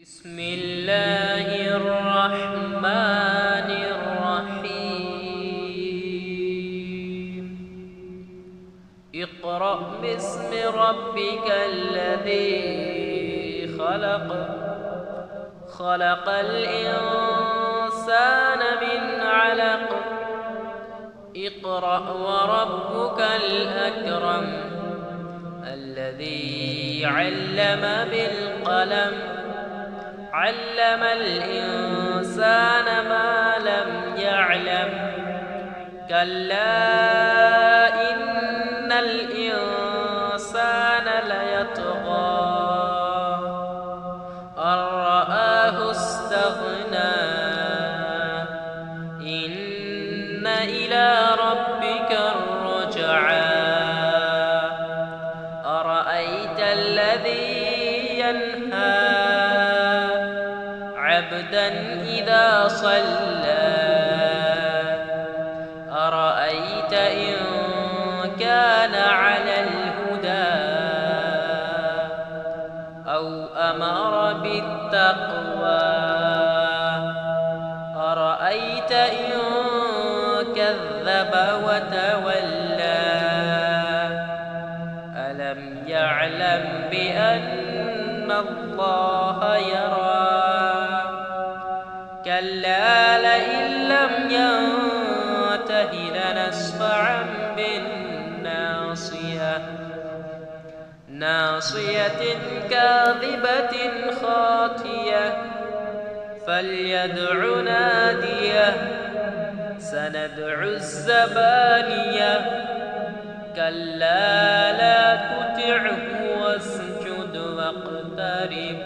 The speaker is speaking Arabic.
بسم الله الرحمن الرحيم. اقرأ باسم ربك الذي خلق، خلق الإنسان من علق. اقرأ وربك الأكرم الذي علم بالقلم، علم الإنسان ما لم يعلم. كلا إن الإنسان ليطغى أن رآه استغنى. إن إلى ربك الرجعى. أرأيت الذي ينهى عبدا إذا صلى. أرأيت إن كان على الهدى أو أمر بالتقوى. أرأيت إن كذب وتولى. ألم يعلم بأن الله يرى. كلا لئن لم ينته لنسفعا بالناصية، ناصية كاذبة خاطية. فليدع ناديه. سندع الزبانية. كلا لا تطعه واسجد واقترب.